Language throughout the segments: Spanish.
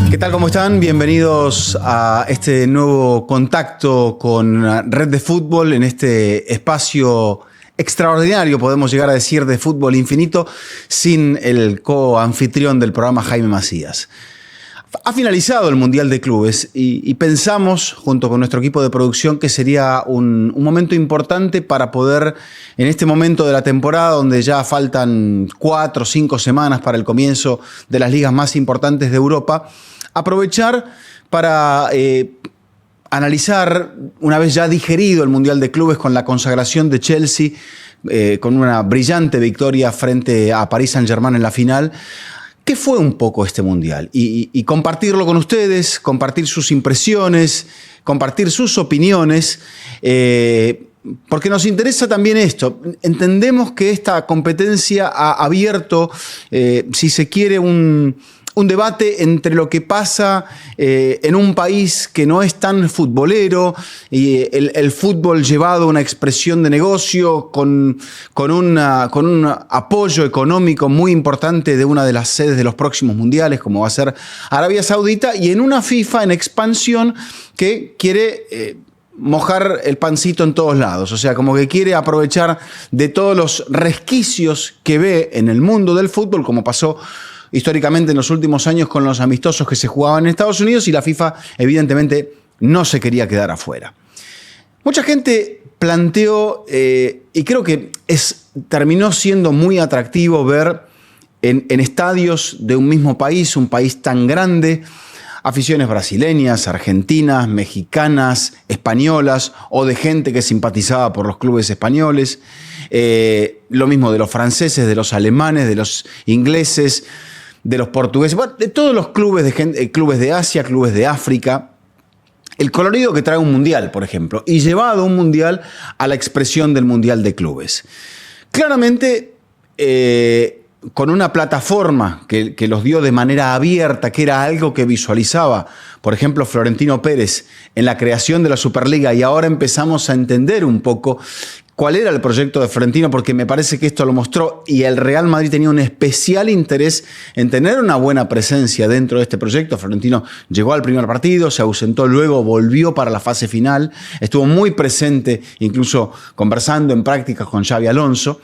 ¿Qué tal? ¿Cómo están? Bienvenidos a este nuevo contacto con Red de Fútbol en este espacio extraordinario, podemos llegar a decir, de fútbol infinito, sin el co-anfitrión del programa, Jaime Macías. Ha finalizado el Mundial de Clubes y pensamos, junto con nuestro equipo de producción, que sería un momento importante para poder, en este momento de la temporada, donde ya faltan 4 o 5 semanas para el comienzo de las ligas más importantes de Europa, aprovechar para analizar, una vez ya digerido el Mundial de Clubes con la consagración de Chelsea, con una brillante victoria frente a Paris Saint-Germain en la final, ¿qué fue un poco este Mundial? Y compartirlo con ustedes, compartir sus impresiones, compartir sus opiniones, porque nos interesa también esto. Entendemos que esta competencia ha abierto, si se quiere, un debate entre lo que pasa en un país que no es tan futbolero y el fútbol llevado a una expresión de negocio con un apoyo económico muy importante de una de las sedes de los próximos mundiales, como va a ser Arabia Saudita, y en una FIFA en expansión que quiere mojar el pancito en todos lados, o sea, como que quiere aprovechar de todos los resquicios que ve en el mundo del fútbol, como pasó históricamente en los últimos años con los amistosos que se jugaban en Estados Unidos, y la FIFA evidentemente no se quería quedar afuera. Mucha gente planteó, y creo que terminó siendo muy atractivo ver en estadios de un mismo país, un país tan grande, aficiones brasileñas, argentinas, mexicanas, españolas, o de gente que simpatizaba por los clubes españoles, lo mismo de los franceses, de los alemanes, de los ingleses, de los portugueses, bueno, de todos los clubes clubes de Asia, clubes de África. El colorido que trae un mundial, por ejemplo, y llevado un mundial a la expresión del Mundial de Clubes. Claramente, con una plataforma que los dio de manera abierta, que era algo que visualizaba, por ejemplo, Florentino Pérez en la creación de la Superliga, y ahora empezamos a entender un poco cuál era el proyecto de Florentino, porque me parece que esto lo mostró, y el Real Madrid tenía un especial interés en tener una buena presencia dentro de este proyecto. Florentino llegó al primer partido, se ausentó, luego volvió para la fase final, estuvo muy presente, incluso conversando en prácticas con Xabi Alonso.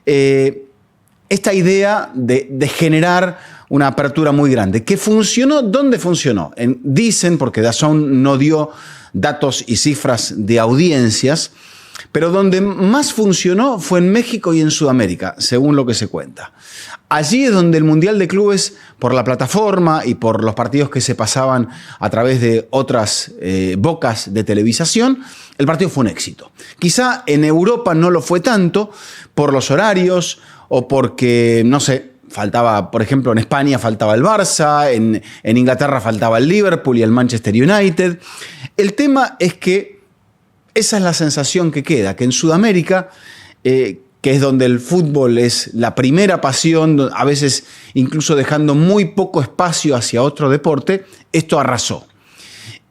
Esta idea de generar una apertura muy grande, que funcionó. ¿Dónde funcionó? Dicen, porque DAZN no dio datos y cifras de audiencias, pero donde más funcionó fue en México y en Sudamérica, según lo que se cuenta. Allí es donde el Mundial de Clubes, por la plataforma y por los partidos que se pasaban a través de otras bocas de televisación, el partido fue un éxito. Quizá en Europa no lo fue tanto por los horarios o porque, no sé, faltaba, por ejemplo, en España faltaba el Barça, en Inglaterra faltaba el Liverpool y el Manchester United. El tema es que esa es la sensación que queda, que en Sudamérica, que es donde el fútbol es la primera pasión, a veces incluso dejando muy poco espacio hacia otro deporte, esto arrasó.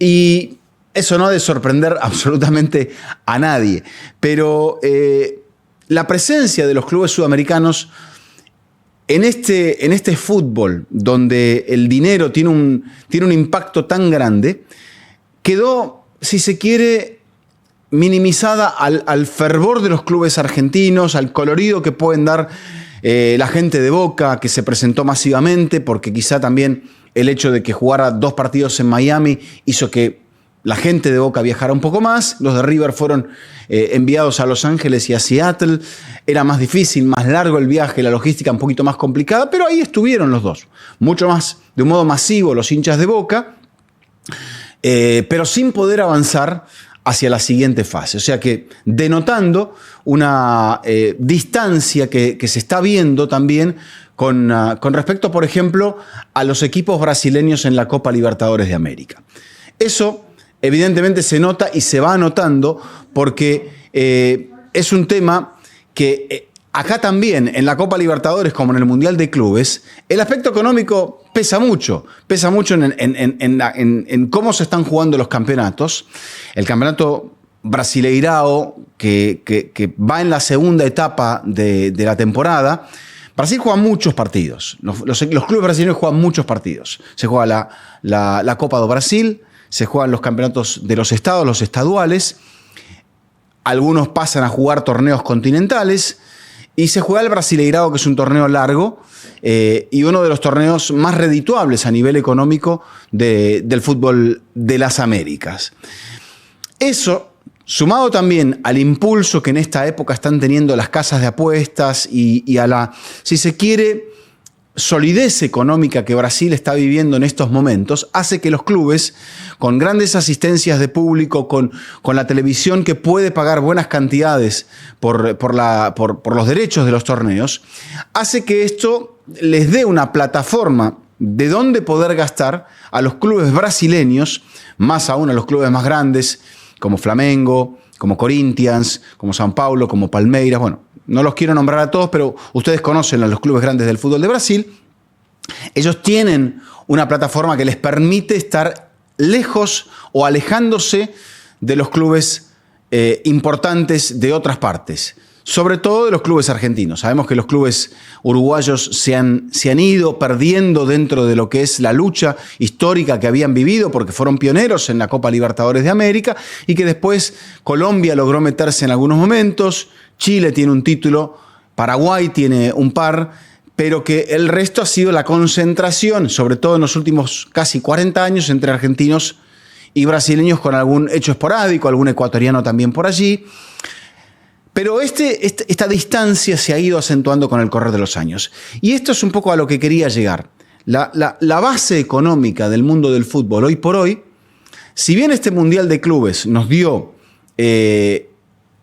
Y eso no ha de sorprender absolutamente a nadie, pero la presencia de los clubes sudamericanos en este fútbol, donde el dinero tiene un impacto tan grande, quedó, si se quiere, minimizada al fervor de los clubes argentinos, al colorido que pueden dar la gente de Boca, que se presentó masivamente, porque quizá también el hecho de que jugara 2 partidos en Miami hizo que la gente de Boca viajara un poco más. Los de River fueron enviados a Los Ángeles y a Seattle. Era más difícil, más largo el viaje, la logística un poquito más complicada, pero ahí estuvieron los dos. Mucho más, de un modo masivo, los hinchas de Boca, pero sin poder avanzar hacia la siguiente fase. O sea que denotando una distancia que se está viendo también con respecto, por ejemplo, a los equipos brasileños en la Copa Libertadores de América. Eso evidentemente se nota y se va notando porque es un tema que acá también, en la Copa Libertadores como en el Mundial de Clubes, el aspecto económico pesa mucho en cómo se están jugando los campeonatos. El campeonato Brasileirao, que va en la segunda etapa de la temporada, Brasil juega muchos partidos. Los clubes brasileños juegan muchos partidos. Se juega la Copa do Brasil, se juegan los campeonatos de los estados, los estaduales. Algunos pasan a jugar torneos continentales. Y se juega el Brasileirao, que es un torneo largo y uno de los torneos más redituables a nivel económico del fútbol de las Américas. Eso, sumado también al impulso que en esta época están teniendo las casas de apuestas y a la, si se quiere, solidez económica que Brasil está viviendo en estos momentos, hace que los clubes, con grandes asistencias de público, con la televisión que puede pagar buenas cantidades por los derechos de los torneos, hace que esto les dé una plataforma de donde poder gastar a los clubes brasileños, más aún a los clubes más grandes, como Flamengo, como Corinthians, como São Paulo, como Palmeiras. Bueno, no los quiero nombrar a todos, pero ustedes conocen a los clubes grandes del fútbol de Brasil. Ellos tienen una plataforma que les permite estar lejos o alejándose de los clubes importantes de otras partes. Sobre todo de los clubes argentinos. Sabemos que los clubes uruguayos se han ido perdiendo dentro de lo que es la lucha histórica que habían vivido porque fueron pioneros en la Copa Libertadores de América y que después Colombia logró meterse en algunos momentos, Chile tiene un título, Paraguay tiene un par, pero que el resto ha sido la concentración, sobre todo en los últimos casi 40 años, entre argentinos y brasileños con algún hecho esporádico, algún ecuatoriano también por allí. Pero esta distancia se ha ido acentuando con el correr de los años. Y esto es un poco a lo que quería llegar. La base económica del mundo del fútbol hoy por hoy, si bien este Mundial de Clubes nos dio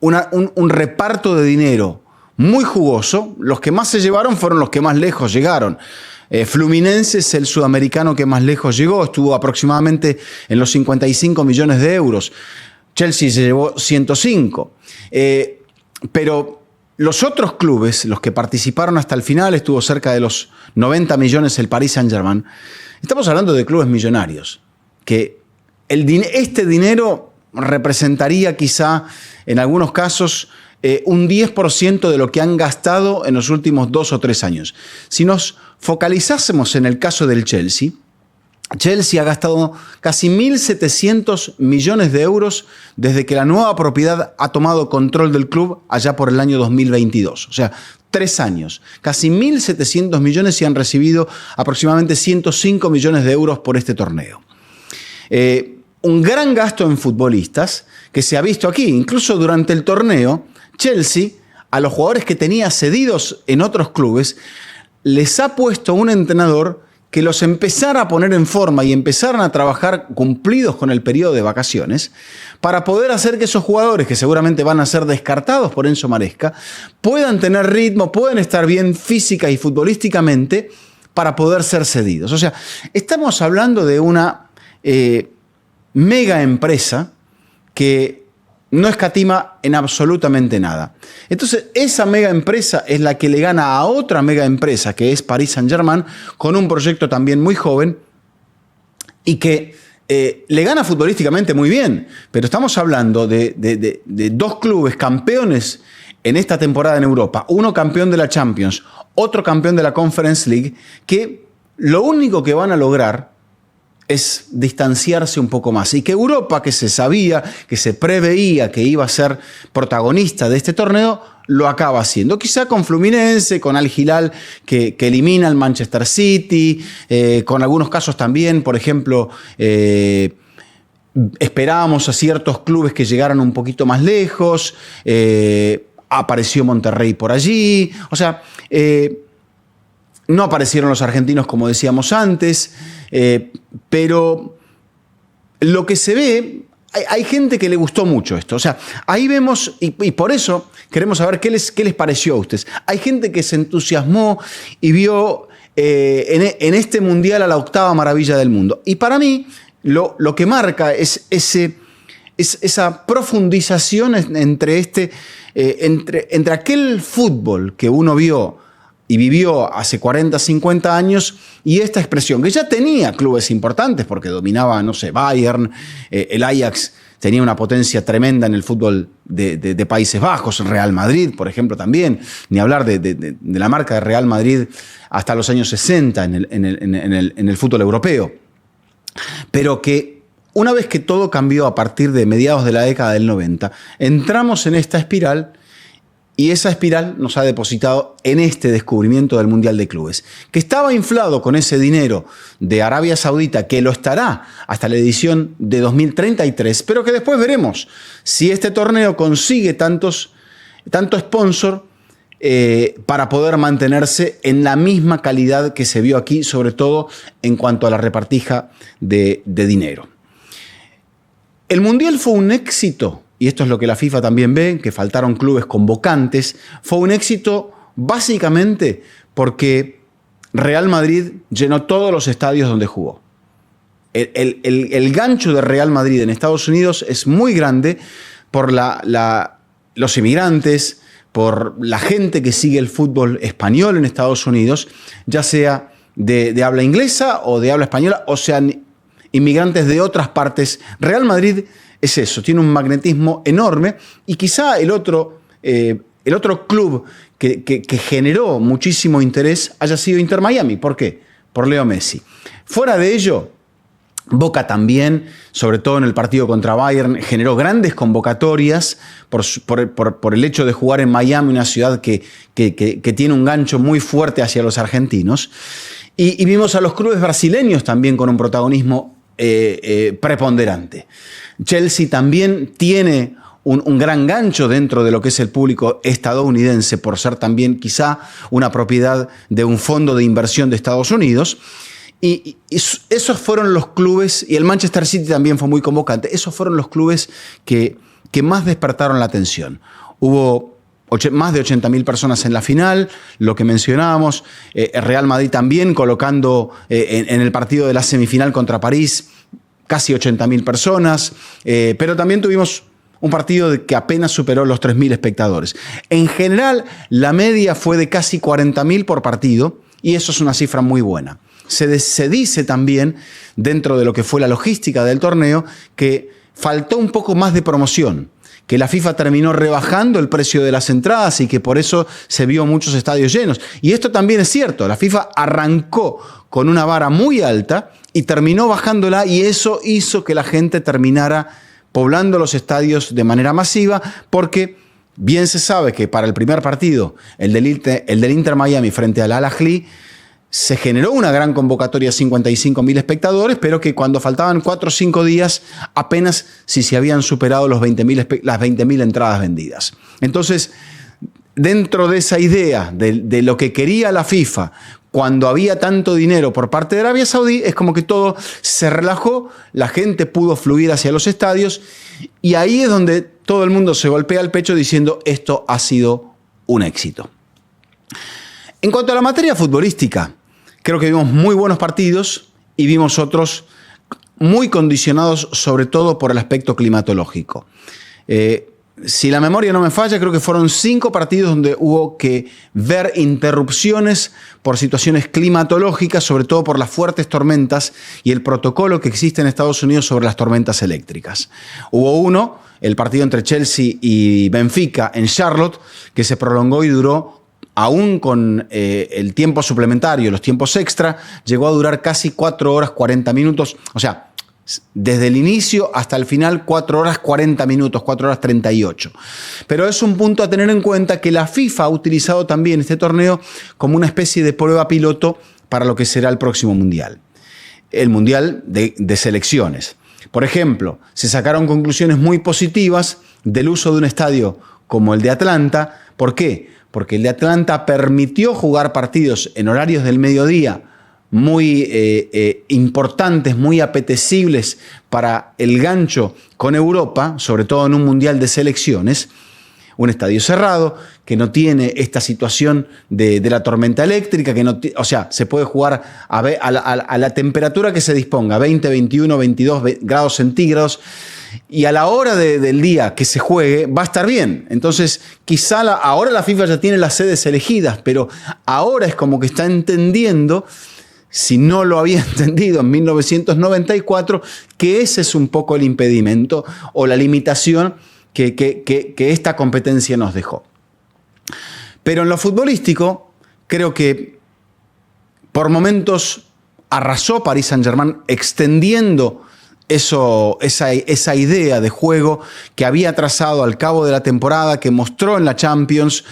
un reparto de dinero muy jugoso, los que más se llevaron fueron los que más lejos llegaron. Fluminense es el sudamericano que más lejos llegó, estuvo aproximadamente en los 55 millones de euros. Chelsea se llevó 105. Pero los otros clubes, los que participaron hasta el final, estuvo cerca de los 90 millones el Paris Saint-Germain. Estamos hablando de clubes millonarios, que este dinero representaría quizá, en algunos casos, un 10% de lo que han gastado en los últimos 2 o 3 años. Si nos focalizásemos en el caso del Chelsea ha gastado casi 1.700 millones de euros desde que la nueva propiedad ha tomado control del club allá por el año 2022. O sea, 3 años. Casi 1.700 millones y han recibido aproximadamente 105 millones de euros por este torneo. Un gran gasto en futbolistas que se ha visto aquí. Incluso durante el torneo, Chelsea, a los jugadores que tenía cedidos en otros clubes, les ha puesto un entrenador que los empezara a poner en forma y empezaran a trabajar cumplidos con el periodo de vacaciones para poder hacer que esos jugadores, que seguramente van a ser descartados por Enzo Maresca, puedan tener ritmo, puedan estar bien física y futbolísticamente para poder ser cedidos. O sea, estamos hablando de una mega empresa que no escatima en absolutamente nada. Entonces, esa mega empresa es la que le gana a otra mega empresa, que es Paris Saint-Germain, con un proyecto también muy joven y que le gana futbolísticamente muy bien. Pero estamos hablando de 2 clubes campeones en esta temporada en Europa. Uno campeón de la Champions, otro campeón de la Conference League, que lo único que van a lograr es distanciarse un poco más. Y que Europa, que se sabía, que se preveía que iba a ser protagonista de este torneo, lo acaba haciendo. Quizá con Fluminense, con Al Hilal, que elimina al Manchester City, con algunos casos también, por ejemplo, esperábamos a ciertos clubes que llegaran un poquito más lejos, apareció Monterrey por allí, o sea, no aparecieron los argentinos como decíamos antes, pero lo que se ve, hay gente que le gustó mucho esto. O sea, ahí vemos, y por eso queremos saber qué les pareció a ustedes. Hay gente que se entusiasmó y vio en este mundial a la 8ª maravilla del mundo. Y para mí, lo que marca es esa profundización entre aquel fútbol que uno vio y vivió hace 40, 50 años, y esta expresión, que ya tenía clubes importantes, porque dominaba, no sé, Bayern, el Ajax tenía una potencia tremenda en el fútbol de Países Bajos, Real Madrid, por ejemplo, también, ni hablar de la marca de Real Madrid hasta los años 60 en el fútbol europeo. Pero que una vez que todo cambió a partir de mediados de la década del 90, entramos en esta espiral. Y esa espiral nos ha depositado en este descubrimiento del Mundial de Clubes, que estaba inflado con ese dinero de Arabia Saudita, que lo estará hasta la edición de 2033, pero que después veremos si este torneo consigue tanto sponsor para poder mantenerse en la misma calidad que se vio aquí, sobre todo en cuanto a la repartija de dinero. El Mundial fue un éxito. Y esto es lo que la FIFA también ve, que faltaron clubes convocantes. Fue un éxito básicamente porque Real Madrid llenó todos los estadios donde jugó. El gancho de Real Madrid en Estados Unidos es muy grande por los inmigrantes, por la gente que sigue el fútbol español en Estados Unidos, ya sea de habla inglesa o de habla española, o sean inmigrantes de otras partes. Real Madrid es eso, tiene un magnetismo enorme y quizá el otro club que generó muchísimo interés haya sido Inter Miami. ¿Por qué? Por Leo Messi. Fuera de ello, Boca también, sobre todo en el partido contra Bayern, generó grandes convocatorias por el hecho de jugar en Miami, una ciudad que tiene un gancho muy fuerte hacia los argentinos. Y vimos a los clubes brasileños también con un protagonismo preponderante. Chelsea también tiene un gran gancho dentro de lo que es el público estadounidense por ser también quizá una propiedad de un fondo de inversión de Estados Unidos. Y esos fueron los clubes, y el Manchester City también fue muy convocante, esos fueron los clubes que más despertaron la atención. Hubo más de 80.000 personas en la final, lo que mencionábamos, Real Madrid también colocando en el partido de la semifinal contra París casi 80.000 personas, pero también tuvimos un partido que apenas superó los 3.000 espectadores. En general, la media fue de casi 40.000 por partido, y eso es una cifra muy buena. Se dice también, dentro de lo que fue la logística del torneo, que faltó un poco más de promoción, que la FIFA terminó rebajando el precio de las entradas y que por eso se vio muchos estadios llenos. Y esto también es cierto, la FIFA arrancó con una vara muy alta y terminó bajándola, y eso hizo que la gente terminara poblando los estadios de manera masiva, porque bien se sabe que para el primer partido, el del Inter Miami frente al Al-Ahly, se generó una gran convocatoria, 55.000 espectadores, pero que cuando faltaban 4 o 5 días, apenas si se habían superado las 20.000 entradas vendidas. Entonces, dentro de esa idea de lo que quería la FIFA, cuando había tanto dinero por parte de Arabia Saudí, es como que todo se relajó, la gente pudo fluir hacia los estadios, y ahí es donde todo el mundo se golpea el pecho diciendo: esto ha sido un éxito. En cuanto a la materia futbolística, creo que vimos muy buenos partidos y vimos otros muy condicionados, sobre todo por el aspecto climatológico. Si la memoria no me falla, creo que fueron 5 partidos donde hubo que ver interrupciones por situaciones climatológicas, sobre todo por las fuertes tormentas y el protocolo que existe en Estados Unidos sobre las tormentas eléctricas. Hubo uno, el partido entre Chelsea y Benfica en Charlotte, que se prolongó y duró, aún con el tiempo suplementario, los tiempos extra, llegó a durar casi 4 horas 40 minutos, o sea, desde el inicio hasta el final 4 horas 40 minutos, 4 horas 38. Pero es un punto a tener en cuenta que la FIFA ha utilizado también este torneo como una especie de prueba piloto para lo que será el próximo Mundial. El Mundial de selecciones. Por ejemplo, se sacaron conclusiones muy positivas del uso de un estadio como el de Atlanta. ¿Por qué? Porque el de Atlanta permitió jugar partidos en horarios del mediodía muy importantes, muy apetecibles para el gancho con Europa, sobre todo en un mundial de selecciones. Un estadio cerrado, que no tiene esta situación de la tormenta eléctrica, o sea, se puede jugar a la temperatura que se disponga, 20, 21, 22 grados centígrados, y a la hora del día que se juegue va a estar bien. Entonces, quizá ahora la FIFA ya tiene las sedes elegidas, pero ahora es como que está entendiendo si no lo había entendido en 1994, que ese es un poco el impedimento o la limitación que esta competencia nos dejó. Pero en lo futbolístico, creo que por momentos arrasó Paris Saint-Germain extendiendo esa idea de juego que había trazado al cabo de la temporada, que mostró en la Champions,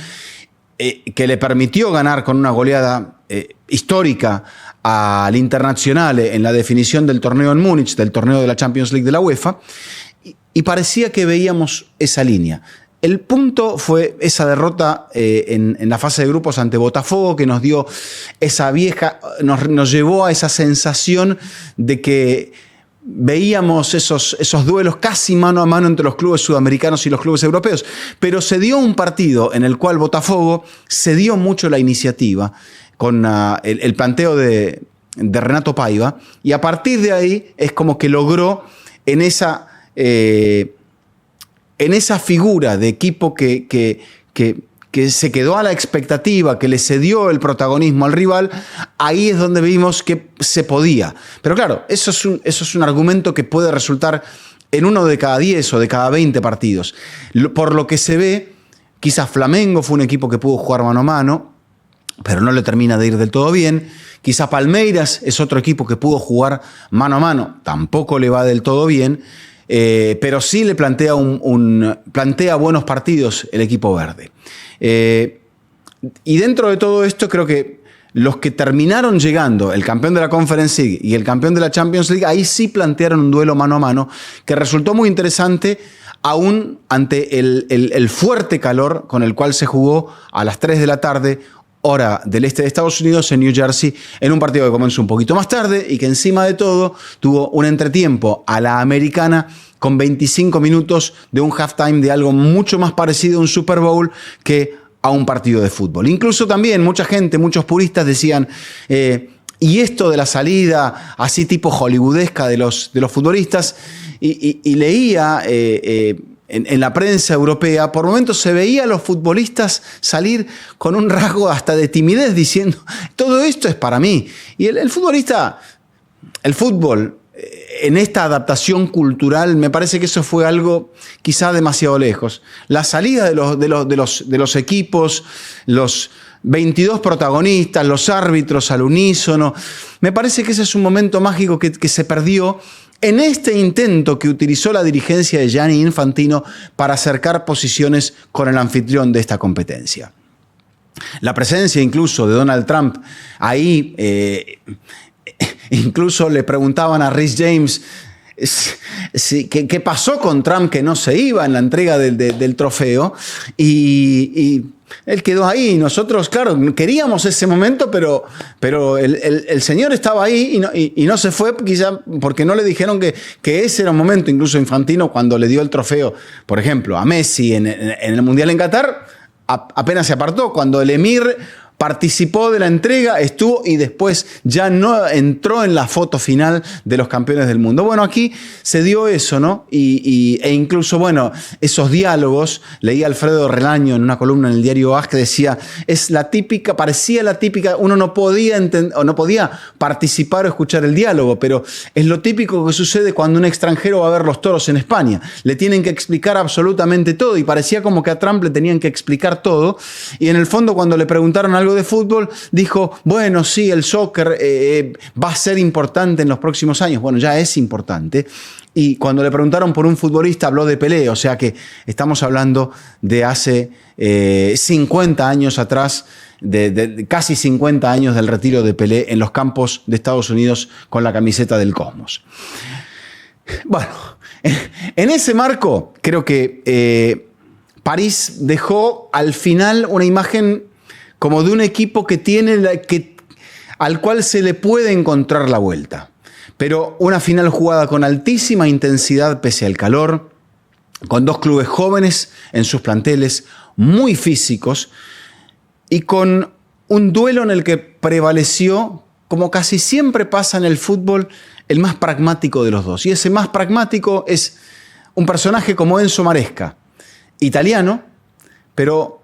que le permitió ganar con una goleada histórica al Internacional en la definición del torneo en Múnich, del torneo de la Champions League de la UEFA, y parecía que veíamos esa línea. El punto fue esa derrota en la fase de grupos ante Botafogo, que nos dio esa nos llevó a esa sensación de que veíamos esos duelos casi mano a mano entre los clubes sudamericanos y los clubes europeos. Pero se dio un partido en el cual Botafogo cedió mucho la iniciativa con el planteo de Renato Paiva, y a partir de ahí es como que logró en esa figura de equipo que se quedó a la expectativa, que le cedió el protagonismo al rival, ahí es donde vimos que se podía. Pero claro, eso es un argumento que puede resultar en 1 de cada 10 o de cada 20 partidos. Por lo que se ve, quizás Flamengo fue un equipo que pudo jugar mano a mano, pero no le termina de ir del todo bien. Quizá Palmeiras es otro equipo que pudo jugar mano a mano, tampoco le va del todo bien, pero sí le plantea buenos partidos el equipo verde. Y dentro de todo esto creo que los que terminaron llegando, el campeón de la Conference League y el campeón de la Champions League, ahí sí plantearon un duelo mano a mano que resultó muy interesante, aún ante el fuerte calor con el cual se jugó a las 3 de la tarde, hora del este de Estados Unidos, en New Jersey, en un partido que comenzó un poquito más tarde y que encima de todo tuvo un entretiempo a la americana con 25 minutos de un halftime de algo mucho más parecido a un Super Bowl que a un partido de fútbol. Incluso también mucha gente, muchos puristas decían, y esto de la salida así tipo hollywoodesca de los futbolistas, y leía en la prensa europea, por momentos se veía a los futbolistas salir con un rasgo hasta de timidez diciendo, todo esto es para mí. Y el futbolista, el fútbol, en esta adaptación cultural, me parece que eso fue algo quizá demasiado lejos. La salida de los equipos, los 22 protagonistas, los árbitros al unísono, me parece que ese es un momento mágico que se perdió en este intento que utilizó la dirigencia de Gianni Infantino para acercar posiciones con el anfitrión de esta competencia. La presencia incluso de Donald Trump ahí, incluso le preguntaban a Rhys James qué pasó con Trump, que no se iba en la entrega del trofeo, y él quedó ahí. Nosotros, claro, queríamos ese momento, pero el señor estaba ahí y no se fue, quizá porque no le dijeron que ese era un momento. Incluso Infantino, cuando le dio el trofeo, por ejemplo, a Messi en el Mundial en Qatar, apenas se apartó. Cuando el Emir participó de la entrega, estuvo y después ya no entró en la foto final de los campeones del mundo. Bueno, aquí se dio eso, ¿no? E incluso, bueno, esos diálogos, leí a Alfredo Relaño en una columna en el diario AS que decía, parecía la típica, uno no podía entender, o no podía participar o escuchar el diálogo, pero es lo típico que sucede cuando un extranjero va a ver los toros en España. Le tienen que explicar absolutamente todo, y parecía como que a Trump le tenían que explicar todo, y en el fondo cuando le preguntaron algo de fútbol, dijo, bueno, sí, el soccer va a ser importante en los próximos años. Bueno, ya es importante. Y cuando le preguntaron por un futbolista, habló de Pelé. O sea que estamos hablando de hace 50 años atrás, de casi 50 años del retiro de Pelé en los campos de Estados Unidos con la camiseta del Cosmos. Bueno, en ese marco, creo que París dejó al final una imagen como de un equipo al cual se le puede encontrar la vuelta. Pero una final jugada con altísima intensidad pese al calor, con dos clubes jóvenes en sus planteles, muy físicos, y con un duelo en el que prevaleció, como casi siempre pasa en el fútbol, el más pragmático de los dos. Y ese más pragmático es un personaje como Enzo Maresca, italiano, pero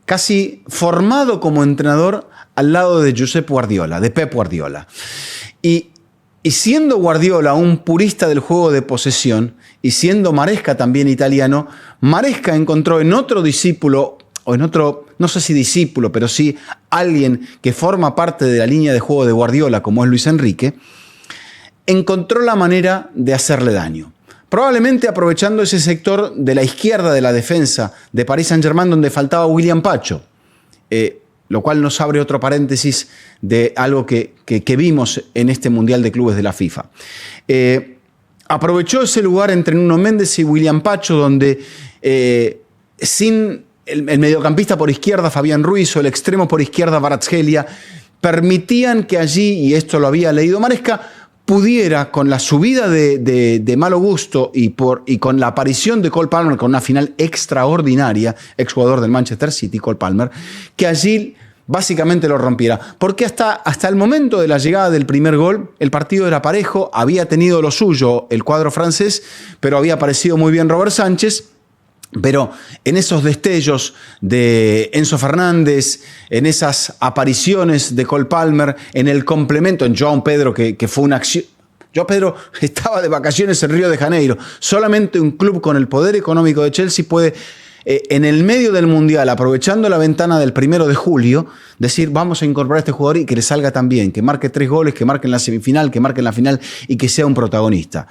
casi formado como entrenador al lado de Josep Guardiola, de Pep Guardiola. Y siendo Guardiola un purista del juego de posesión, y siendo Maresca también italiano, Maresca encontró en otro discípulo, o en otro, no sé si discípulo, pero sí alguien que forma parte de la línea de juego de Guardiola, como es Luis Enrique, encontró la manera de hacerle daño. Probablemente aprovechando ese sector de la izquierda de la defensa de Paris Saint-Germain, donde faltaba William Pacho, lo cual nos abre otro paréntesis de algo que vimos en este Mundial de Clubes de la FIFA. Aprovechó ese lugar entre Nuno Méndez y William Pacho, donde sin el mediocampista por izquierda, Fabián Ruiz, o el extremo por izquierda, Kvaratskhelia, permitían que allí, y esto lo había leído Maresca, pudiera, con la subida de Malo Gusto y con la aparición de Cole Palmer, con una final extraordinaria, exjugador del Manchester City, Cole Palmer, que allí básicamente lo rompiera. Porque hasta el momento de la llegada del primer gol, el partido era parejo, había tenido lo suyo el cuadro francés, pero había aparecido muy bien Robert Sánchez. Pero en esos destellos de Enzo Fernández, en esas apariciones de Cole Palmer, en el complemento, en João Pedro, que fue una acción. João Pedro estaba de vacaciones en Río de Janeiro. Solamente un club con el poder económico de Chelsea puede, en el medio del Mundial, aprovechando la ventana del 1 de julio, decir, vamos a incorporar a este jugador y que le salga tan bien, que marque 3 goles, que marque en la semifinal, que marque en la final y que sea un protagonista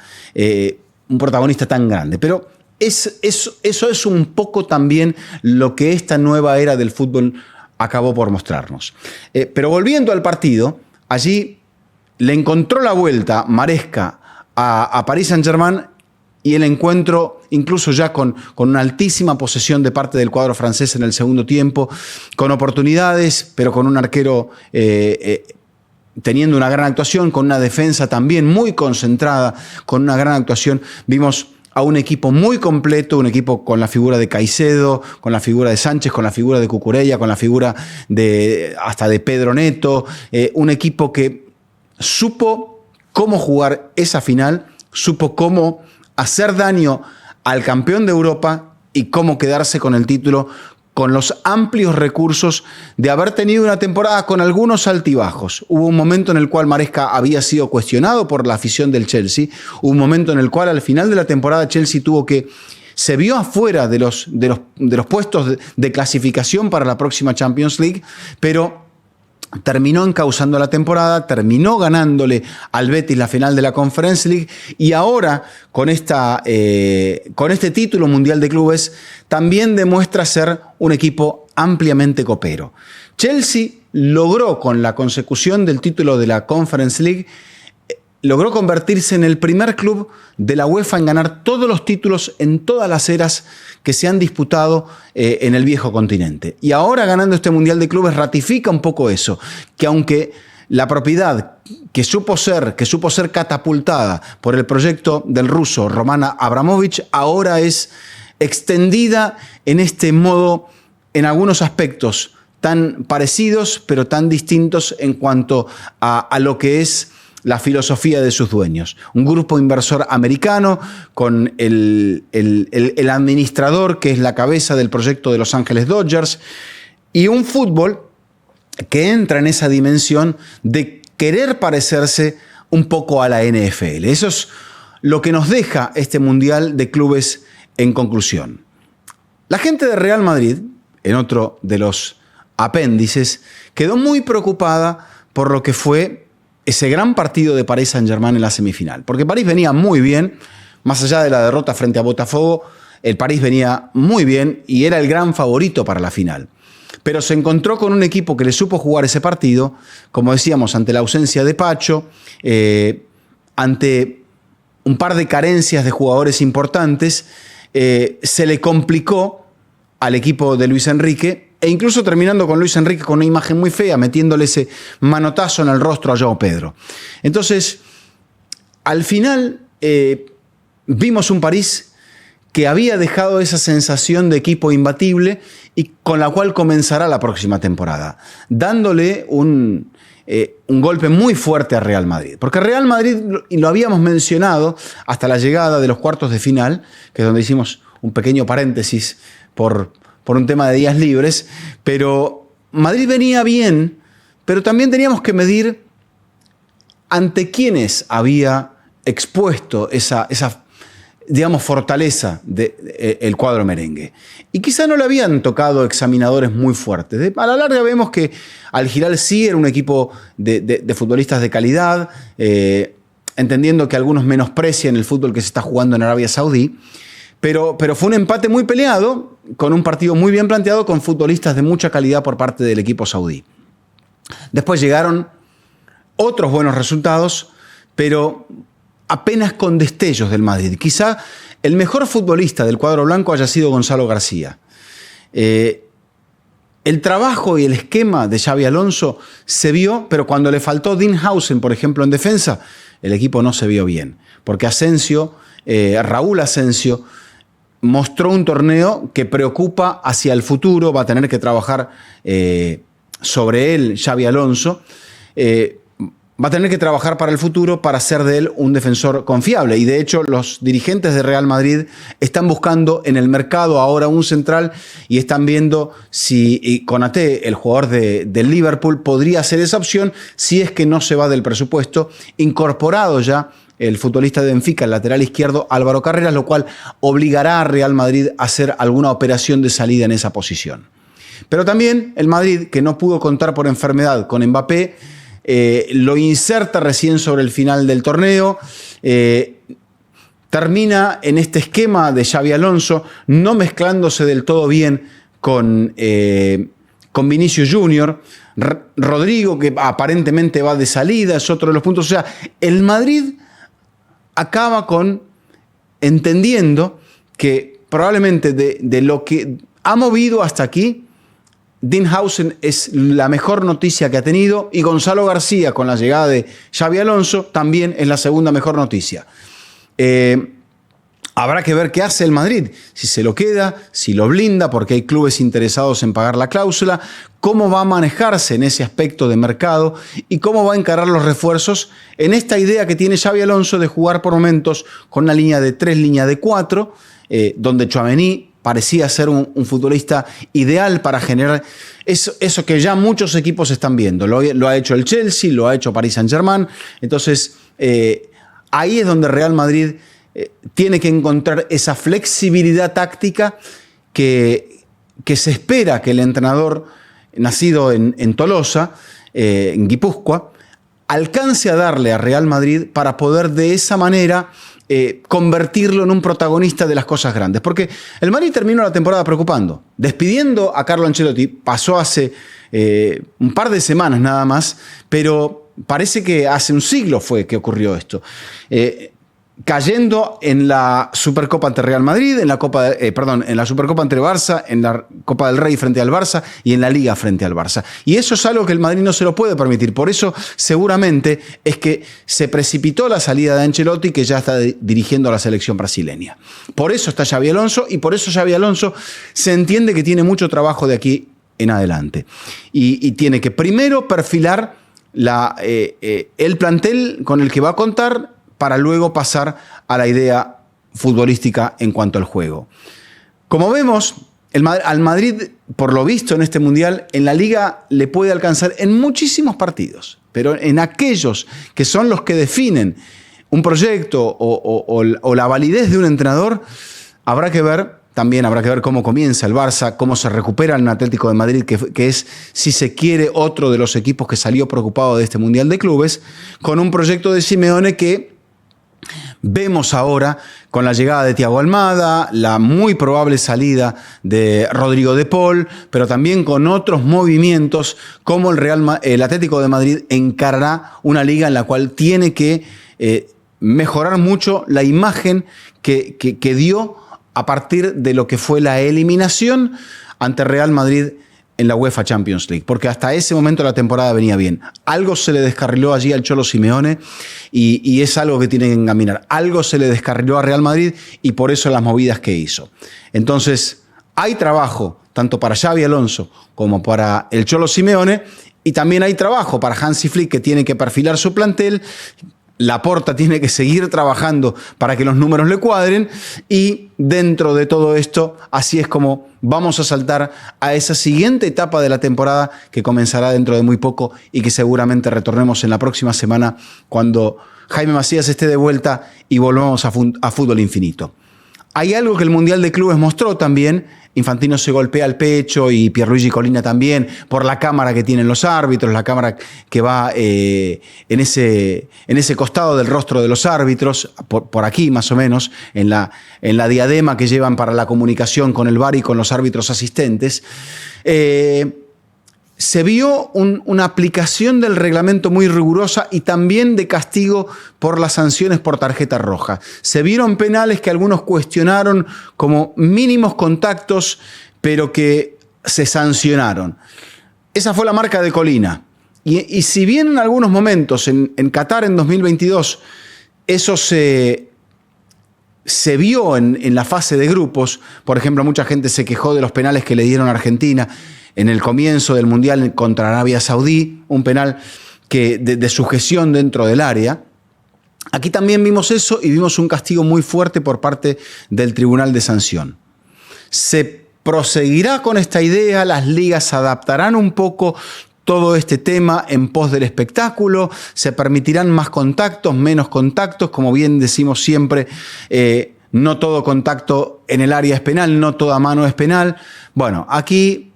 tan grande. Pero eso es un poco también lo que esta nueva era del fútbol acabó por mostrarnos. Pero volviendo al partido, allí le encontró la vuelta Maresca a Paris Saint-Germain, y el encuentro, incluso ya con una altísima posesión de parte del cuadro francés en el segundo tiempo, con oportunidades, pero con un arquero teniendo una gran actuación, con una defensa también muy concentrada, con una gran actuación. Vimos a un equipo muy completo, un equipo con la figura de Caicedo, con la figura de Sánchez, con la figura de Cucurella, con la figura hasta de Pedro Neto, un equipo que supo cómo jugar esa final, supo cómo hacer daño al campeón de Europa y cómo quedarse con el título, con los amplios recursos de haber tenido una temporada con algunos altibajos. Hubo un momento en el cual Maresca había sido cuestionado por la afición del Chelsea, hubo un momento en el cual al final de la temporada Chelsea se vio afuera de los puestos de clasificación para la próxima Champions League, pero terminó encauzando la temporada, terminó ganándole al Betis la final de la Conference League, y ahora con este título mundial de clubes también demuestra ser un equipo ampliamente copero. Chelsea logró, con la consecución del título de la Conference League, logró convertirse en el primer club de la UEFA en ganar todos los títulos en todas las eras que se han disputado en el viejo continente. Y ahora, ganando este Mundial de Clubes, ratifica un poco eso, que aunque la propiedad que supo ser catapultada por el proyecto del ruso Roman Abramovich, ahora es extendida en este modo, en algunos aspectos tan parecidos, pero tan distintos en cuanto a lo que es la filosofía de sus dueños. Un grupo inversor americano con el administrador que es la cabeza del proyecto de Los Ángeles Dodgers, y un fútbol que entra en esa dimensión de querer parecerse un poco a la NFL. Eso es lo que nos deja este Mundial de Clubes en conclusión. La gente de Real Madrid, en otro de los apéndices, quedó muy preocupada por lo que fue ese gran partido de Paris Saint-Germain en la semifinal. Porque París venía muy bien, más allá de la derrota frente a Botafogo, el París venía muy bien y era el gran favorito para la final. Pero se encontró con un equipo que le supo jugar ese partido, como decíamos, ante la ausencia de Pacho, ante un par de carencias de jugadores importantes, se le complicó al equipo de Luis Enrique, e incluso terminando con Luis Enrique con una imagen muy fea, metiéndole ese manotazo en el rostro a João Pedro. Entonces, al final, vimos un París que había dejado esa sensación de equipo imbatible y con la cual comenzará la próxima temporada, dándole un golpe muy fuerte a Real Madrid. Porque Real Madrid, y lo habíamos mencionado hasta la llegada de los cuartos de final, que es donde hicimos un pequeño paréntesis por un tema de días libres, pero Madrid venía bien, pero también teníamos que medir ante quiénes había expuesto esa digamos, fortaleza del cuadro merengue. Y quizá no le habían tocado examinadores muy fuertes. A la larga vemos que Al Hilal sí era un equipo de futbolistas de calidad, entendiendo que algunos menosprecian el fútbol que se está jugando en Arabia Saudí, pero fue un empate muy peleado, con un partido muy bien planteado, con futbolistas de mucha calidad por parte del equipo saudí. Después llegaron otros buenos resultados, pero apenas con destellos del Madrid. Quizá el mejor futbolista del cuadro blanco haya sido Gonzalo García. El trabajo y el esquema de Xabi Alonso se vio, pero cuando le faltó Dinhausen, por ejemplo, en defensa, el equipo no se vio bien. Porque Raúl Asensio, mostró un torneo que preocupa hacia el futuro. Va a tener que trabajar sobre él Xabi Alonso. Va a tener que trabajar para el futuro para hacer de él un defensor confiable. Y de hecho los dirigentes de Real Madrid están buscando en el mercado ahora un central y están viendo si Konaté, el jugador del Liverpool, podría ser esa opción si es que no se va del presupuesto. Incorporado ya el futbolista de Benfica, el lateral izquierdo Álvaro Carreras, lo cual obligará a Real Madrid a hacer alguna operación de salida en esa posición. Pero también el Madrid, que no pudo contar por enfermedad con Mbappé, lo inserta recién sobre el final del torneo, termina en este esquema de Xabi Alonso, no mezclándose del todo bien con Vinicius Junior. Rodrigo, que aparentemente va de salida, es otro de los puntos. O sea, el Madrid acaba entendiendo que probablemente de lo que ha movido hasta aquí, Dinhausen es la mejor noticia que ha tenido y Gonzalo García, con la llegada de Xabi Alonso, también es la segunda mejor noticia. Habrá que ver qué hace el Madrid, si se lo queda, si lo blinda, porque hay clubes interesados en pagar la cláusula, cómo va a manejarse en ese aspecto de mercado y cómo va a encarar los refuerzos en esta idea que tiene Xabi Alonso de jugar por momentos con una línea de 3, línea de 4, donde Tchouaméni parecía ser un futbolista ideal para generar eso que ya muchos equipos están viendo. Lo ha hecho el Chelsea, lo ha hecho Paris Saint-Germain. Entonces, ahí es donde Real Madrid tiene que encontrar esa flexibilidad táctica que se espera que el entrenador, nacido en Tolosa, en Guipúzcoa, alcance a darle a Real Madrid para poder de esa manera convertirlo en un protagonista de las cosas grandes. Porque el Madrid terminó la temporada preocupando. Despidiendo a Carlo Ancelotti, pasó hace un par de semanas nada más, pero parece que hace un siglo fue que ocurrió esto. Cayendo en la Supercopa ante Real Madrid, en la Supercopa ante el Barça, en la Copa del Rey frente al Barça y en la Liga frente al Barça. Y eso es algo que el Madrid no se lo puede permitir. Por eso, seguramente, es que se precipitó la salida de Ancelotti, que ya está dirigiendo a la selección brasileña. Por eso está Xabi Alonso y por eso Xabi Alonso se entiende que tiene mucho trabajo de aquí en adelante. Y tiene que primero perfilar el plantel con el que va a contar, para luego pasar a la idea futbolística en cuanto al juego. Como vemos, al Madrid, por lo visto en este Mundial, en la Liga le puede alcanzar en muchísimos partidos, pero en aquellos que son los que definen un proyecto o la validez de un entrenador, habrá que ver cómo comienza el Barça, cómo se recupera el Atlético de Madrid, que es, si se quiere, otro de los equipos que salió preocupado de este Mundial de Clubes, con un proyecto de Simeone que vemos ahora con la llegada de Thiago Almada, la muy probable salida de Rodrigo de Paul, pero también con otros movimientos como el Atlético de Madrid encarará una liga en la cual tiene que mejorar mucho la imagen que dio a partir de lo que fue la eliminación ante Real Madrid en la UEFA Champions League, porque hasta ese momento la temporada venía bien. Algo se le descarriló allí al Cholo Simeone y es algo que tiene que encaminar. Algo se le descarriló a Real Madrid y por eso las movidas que hizo. Entonces, hay trabajo tanto para Xabi Alonso como para el Cholo Simeone y también hay trabajo para Hansi Flick, que tiene que perfilar su plantel Laporta tiene que seguir trabajando para que los números le cuadren y dentro de todo esto, así es como vamos a saltar a esa siguiente etapa de la temporada que comenzará dentro de muy poco y que seguramente retornemos en la próxima semana cuando Jaime Macías esté de vuelta y volvamos a Fútbol Infinito. Hay algo que el Mundial de Clubes mostró también. Infantino se golpea el pecho y Pierluigi Collina también por la cámara que tienen los árbitros, la cámara que va en ese costado del rostro de los árbitros, por aquí más o menos, en la diadema que llevan para la comunicación con el VAR y con los árbitros asistentes. Se vio una aplicación del reglamento muy rigurosa y también de castigo por las sanciones por tarjeta roja. Se vieron penales que algunos cuestionaron como mínimos contactos, pero que se sancionaron. Esa fue la marca de Collina. Y si bien en algunos momentos, en Qatar en 2022, eso se vio en la fase de grupos, por ejemplo, mucha gente se quejó de los penales que le dieron a Argentina en el comienzo del Mundial contra Arabia Saudí, un penal de sujeción dentro del área. Aquí también vimos eso y vimos un castigo muy fuerte por parte del Tribunal de Sanción. Se proseguirá con esta idea, las ligas adaptarán un poco todo este tema en pos del espectáculo, se permitirán más contactos, menos contactos, como bien decimos siempre, no todo contacto en el área es penal, no toda mano es penal. Bueno, aquí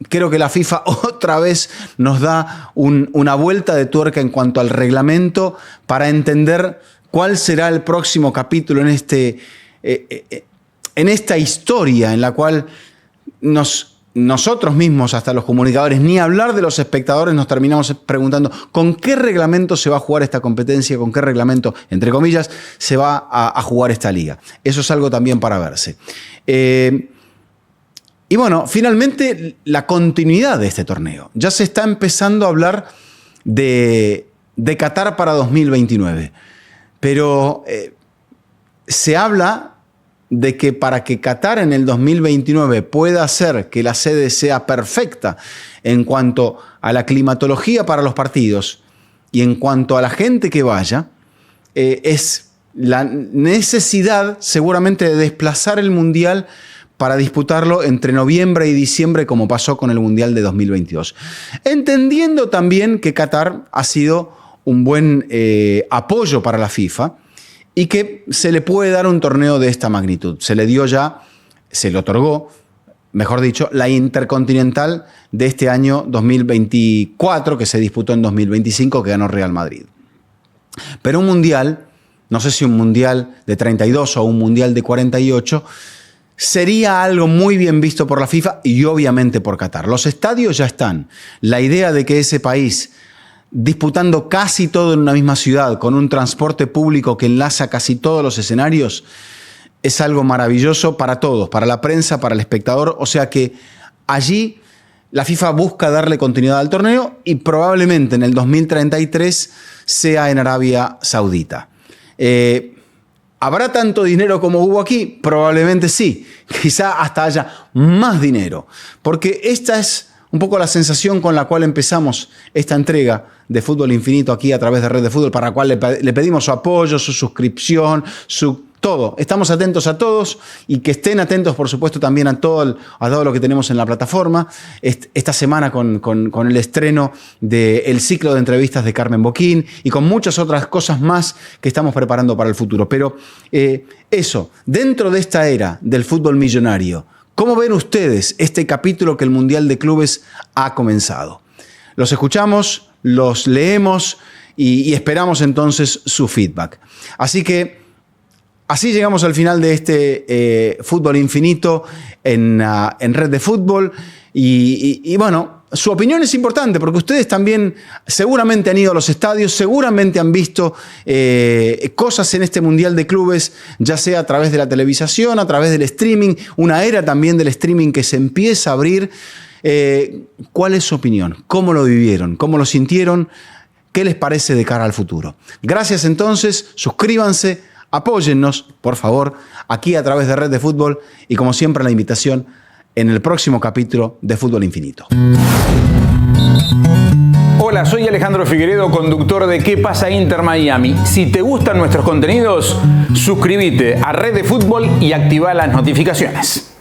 creo que la FIFA otra vez nos da una vuelta de tuerca en cuanto al reglamento para entender cuál será el próximo capítulo en esta historia en la cual nosotros mismos, hasta los comunicadores, ni hablar de los espectadores, nos terminamos preguntando con qué reglamento se va a jugar esta competencia, con qué reglamento, entre comillas, se va a jugar esta liga. Eso es algo también para verse. Y bueno, finalmente la continuidad de este torneo. Ya se está empezando a hablar de Qatar para 2029. Pero se habla de que para que Qatar en el 2029 pueda hacer que la sede sea perfecta en cuanto a la climatología para los partidos y en cuanto a la gente que vaya, es la necesidad seguramente de desplazar el Mundial para disputarlo entre noviembre y diciembre, como pasó con el Mundial de 2022. Entendiendo también que Qatar ha sido un buen apoyo para la FIFA y que se le puede dar un torneo de esta magnitud. Se le otorgó, mejor dicho, la Intercontinental de este año 2024, que se disputó en 2025, que ganó Real Madrid. Pero un Mundial, no sé si un Mundial de 32 o un Mundial de 48, sería algo muy bien visto por la FIFA y obviamente por Qatar. Los estadios ya están. La idea de que ese país, disputando casi todo en una misma ciudad, con un transporte público que enlaza casi todos los escenarios, es algo maravilloso para todos, para la prensa, para el espectador. O sea que allí la FIFA busca darle continuidad al torneo y probablemente en el 2033 sea en Arabia Saudita. ¿Habrá tanto dinero como hubo aquí? Probablemente sí. Quizá hasta haya más dinero. Porque esta es un poco la sensación con la cual empezamos esta entrega de Fútbol Infinito aquí a través de Red de Fútbol, para la cual le pedimos su apoyo, su suscripción, todo. Estamos atentos a todos y que estén atentos, por supuesto, también a todo lo que tenemos en la plataforma. Esta semana con el estreno del ciclo de entrevistas de Carmen Boquín y con muchas otras cosas más que estamos preparando para el futuro. Pero eso, dentro de esta era del fútbol millonario, ¿cómo ven ustedes este capítulo que el Mundial de Clubes ha comenzado? Los escuchamos, los leemos y esperamos entonces su feedback. Así que así llegamos al final de este Fútbol Infinito en Red de Fútbol. Y bueno, su opinión es importante porque ustedes también seguramente han ido a los estadios, seguramente han visto cosas en este Mundial de Clubes, ya sea a través de la televisación, a través del streaming, una era también del streaming que se empieza a abrir. ¿Cuál es su opinión? ¿Cómo lo vivieron? ¿Cómo lo sintieron? ¿Qué les parece de cara al futuro? Gracias entonces, suscríbanse, apóyennos, por favor, aquí a través de Red de Fútbol y como siempre la invitación en el próximo capítulo de Fútbol Infinito. Hola Hola, soy Alejandro Figueredo, conductor de ¿Qué pasa Inter Miami? Si te gustan nuestros contenidos, suscríbete a Red de Fútbol y activa las notificaciones.